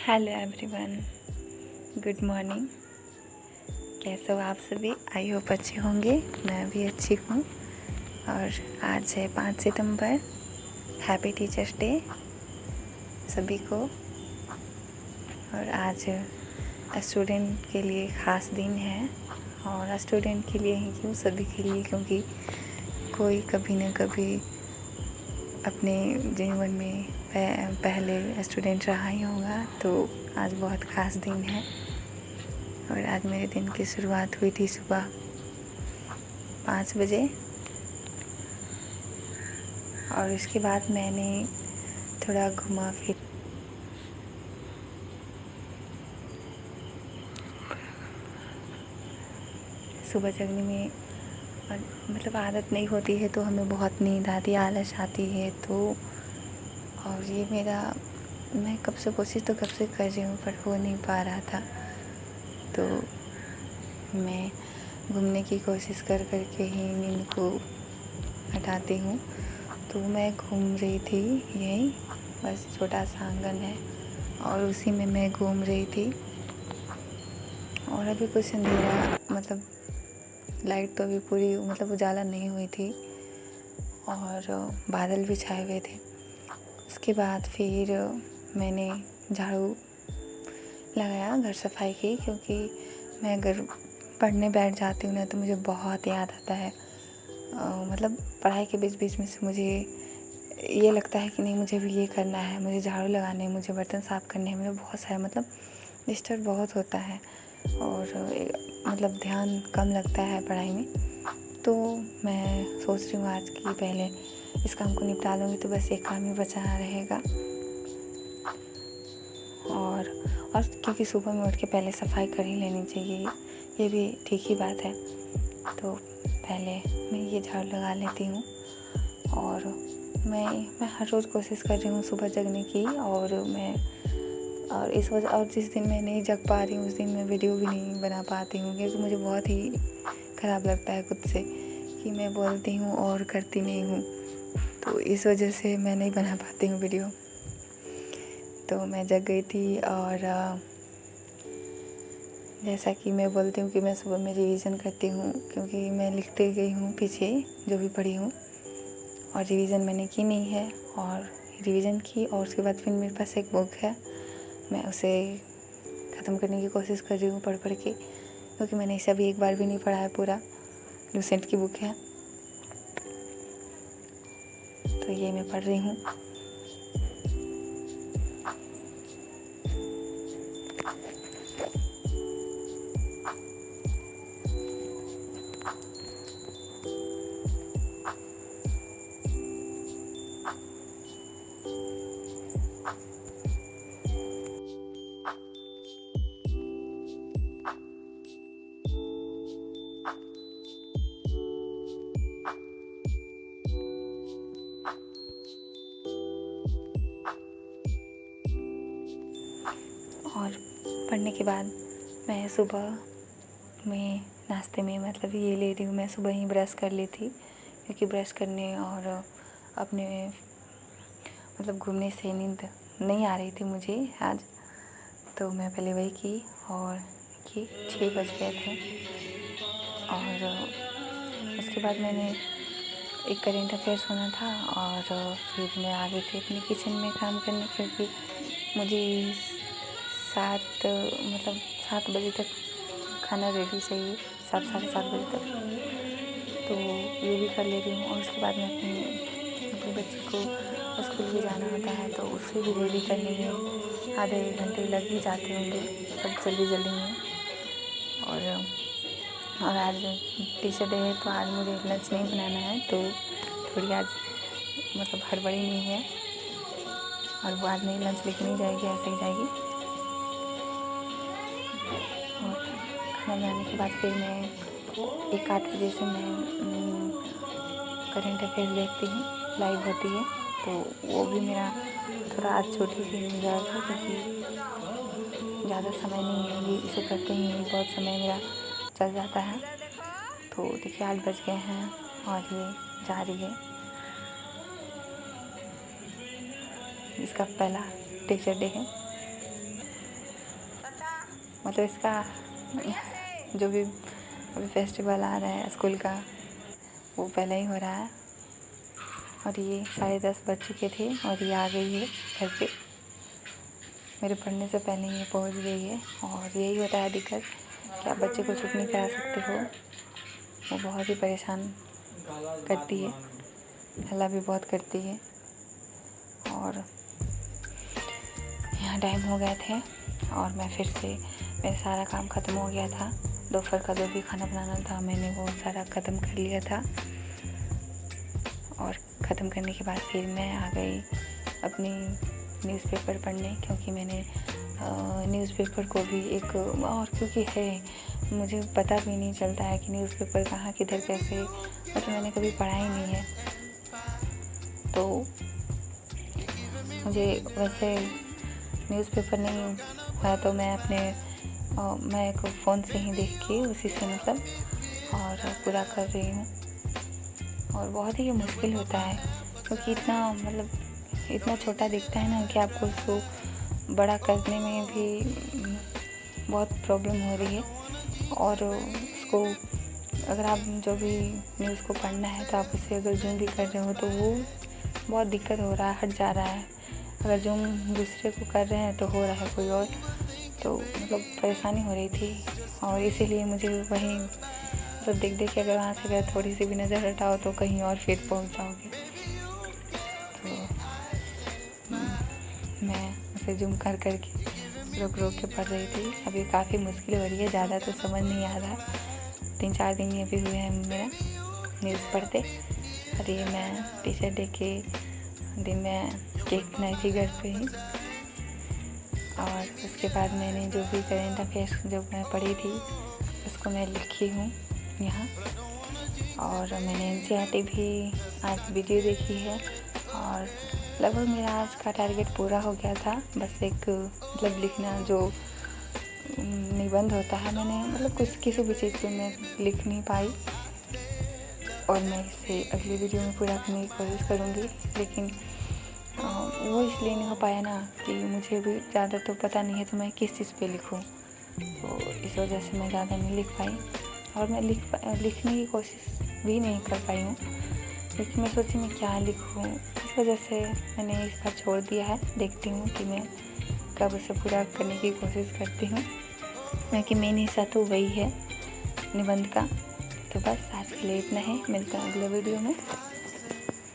Hello everyone, good morning. कैसे हो आप सभी? आई होप अच्छे होंगे। मैं भी अच्छी हूँ। और आज है 5 सितंबर। हैप्पी टीचर्स डे सभी को। और आज स्टूडेंट के लिए ख़ास दिन है। और स्टूडेंट के लिए ही क्यों, सभी के लिए, क्योंकि कोई कभी न कभी अपने जीवन में पहले स्टूडेंट रहा ही होगा। तो आज बहुत ख़ास दिन है। और आज मेरे दिन की शुरुआत हुई थी सुबह 5 बजे। और उसके बाद मैंने थोड़ा घुमा फिर सुबह जगने में मतलब आदत नहीं होती है, तो हमें बहुत नींद आती, आलस आती है। तो और ये मैं कब से कोशिश तो कब से कर रही हूँ, पर हो नहीं पा रहा था। तो मैं घूमने की कोशिश कर के ही नींद को हटाती हूँ। तो मैं घूम रही थी, यही बस छोटा सा आंगन है और उसी में मैं घूम रही थी। और अभी कुछ अंधेरा, मतलब लाइट तो अभी पूरी उजाला नहीं हुई थी और बादल भी छाए हुए थे। उसके बाद फिर मैंने झाड़ू लगाया, घर सफाई की, क्योंकि मैं अगर पढ़ने बैठ जाती हूँ ना तो मुझे बहुत याद आता है। पढ़ाई के बीच बीच में से मुझे ये लगता है कि नहीं, मुझे भी ये करना है, मुझे झाड़ू लगाने, मुझे बर्तन साफ़ करने हैं। मुझे बहुत सारा डिस्टर्ब बहुत होता है और ध्यान कम लगता है पढ़ाई में। तो मैं सोच रही हूँ आज की पहले इस काम को निपटा लूँगी तो बस एक काम ही बचा रहेगा। और क्योंकि सुबह में उठ के पहले सफाई कर ही लेनी चाहिए, ये भी ठीक ही बात है। तो पहले मैं ये झाड़ू लगा लेती हूँ। और मैं हर रोज़ कोशिश कर रही हूँ सुबह जगने की। और इस वजह, और जिस दिन मैं नहीं जग पा रही हूँ उस दिन मैं वीडियो भी नहीं बना पाती हूँ, क्योंकि मुझे बहुत ही ख़राब लगता है खुद से कि मैं बोलती हूँ और करती नहीं हूँ। तो इस वजह से मैं नहीं बना पाती हूँ वीडियो। तो मैं जग गई थी और जैसा कि मैं बोलती हूँ कि मैं सुबह में रिवीज़न करती हूँ, क्योंकि मैं लिखते गई हूँ पीछे जो भी पढ़ी हूँ, और रिवीज़न मैंने की नहीं है। और रिवीज़न की और उसके बाद फिर मेरे पास एक बुक है, मैं उसे ख़त्म करने की कोशिश कर रही हूँ पढ़ के, क्योंकि मैंने इसे अभी एक बार भी नहीं पढ़ा है पूरा। लूसेंट की बुक है, तो ये मैं पढ़ रही हूँ। और पढ़ने के बाद मैं सुबह में नाश्ते में ये ले रही हूँ। मैं सुबह ही ब्रश कर ली थी, क्योंकि ब्रश करने और अपने घूमने से नींद नहीं आ रही थी मुझे आज। तो मैं पहले वही की और कि 6 बज गए थे। और उसके बाद मैंने एक करेंट अफेयर सुना था और फिर मैं आ गई थी अपने किचन में काम करने, क्योंकि मुझे 7 बजे तक खाना रेडी चाहिए, 7 साढ़े 7 बजे तक। तो ये भी कर ले रही हूँ। और उसके बाद मैं अपने बच्चे को स्कूल भी जाना होता है, तो उसे भी रेडी करने में आधे एक घंटे लग ही जाते होंगे, जल्दी में। और आज टीचर डे है, तो आज मुझे लंच नहीं बनाना है, तो थोड़ी आज हड़बड़ी नहीं है। और वो आज नहीं लंच लेके नहीं जाएगी, ऐसे ही जाएगी। और खाना बनाने के बाद फिर मैं 1-8 बजे से मैं करेंट अफेयर्स देखती हूँ, लाइव होती है। तो वो भी मेरा थोड़ा आज छूट ही जाएगा, क्योंकि ज़्यादा समय नहीं है, ये इसे करते ही बहुत समय मेरा चल जाता है। तो देखिए 8 बज गए हैं और ये जा रही है। इसका पहला टीचर डे है। मतलब इसका जो भी अभी फेस्टिवल आ रहा है स्कूल का, वो पहले ही हो रहा है। और ये 10:30 बज चुके थे और ये आ गई है घर पे। मेरे पढ़ने से पहले ये पहुंच गई है। और यही होता है दिक्कत कि आप बच्चे को चुप नहीं करा सकते हो। वो बहुत ही परेशान करती है, हल्ला भी बहुत करती है। और यहाँ टाइम हो गए थे और मैं फिर से, मेरा सारा काम ख़त्म हो गया था। दोपहर का जो भी खाना बनाना था मैंने वो सारा ख़त्म कर लिया था। और ख़त्म करने के बाद फिर मैं आ गई अपनी न्यूज़पेपर पढ़ने, क्योंकि मैंने न्यूज़पेपर को भी एक और क्योंकि है, मुझे पता भी नहीं चलता है कि न्यूज़पेपर कहाँ किधर कैसे, मतलब मैंने कभी पढ़ा ही नहीं है। तो मुझे वैसे न्यूज़पेपर नहीं है तो मैं एक फ़ोन से ही देख के उसी से मतलब और पूरा कर रही हूँ। और बहुत ही मुश्किल होता है क्योंकि इतना छोटा दिखता है ना कि आपको उसको बड़ा करने में भी बहुत प्रॉब्लम हो रही है। और उसको अगर आप जो भी न्यूज़ को पढ़ना है तो आप उसे अगर जूम भी कर रहे हो तो वो बहुत दिक्कत हो रहा है, हट जा रहा है। अगर जूम दूसरे को कर रहे हैं तो हो रहा है कोई और, तो मतलब परेशानी हो रही थी। और इसीलिए मुझे वहीं मतलब देख के अगर वहाँ से अगर थोड़ी सी भी नज़र हटाओ तो कहीं और फिर पहुँच जाओगे। तो मैं उसे जूम कर के रोक के पढ़ रही थी। अभी काफ़ी मुश्किल हो रही है, ज़्यादा तो समझ नहीं आ रहा है। 3-4 दिन ये भी हुए हैं मेरा न्यूज़ पढ़ते। और ये मैं टीचर डे के दिन मैं केक बनाई थी घर पे ही। और उसके बाद मैंने जो भी करेंट अफेयर्स जो मैं पढ़ी थी उसको मैं लिखी हूँ यहाँ। और मैंने NCERT भी आज वीडियो देखी है और लगभग मेरा आज का टारगेट पूरा हो गया था। बस एक मतलब लिखना जो निबंध होता है, मैंने मतलब कुछ किसी भी चीज़ को मैं लिख नहीं पाई। और मैं इसे अगली वीडियो में पूरा करने की कोशिश करूँगी, लेकिन वो इसलिए नहीं हो पाया ना कि मुझे भी ज़्यादा तो पता नहीं है तो मैं किस चीज़ पे लिखूँ, तो इस वजह से मैं ज़्यादा नहीं लिख पाई। और मैं लिखने की कोशिश भी नहीं कर पाई हूँ क्योंकि मैं सोची मैं क्या लिखूँ। इस वजह से मैंने इस बार छोड़ दिया है। देखती हूँ कि मैं कब उसे पूरा करने की कोशिश करती हूँ, क्योंकि मेन हिस्सा तो वही है निबंध का। तो बस आज के लिए इतना है, मिलते हैं अगले वीडियो में।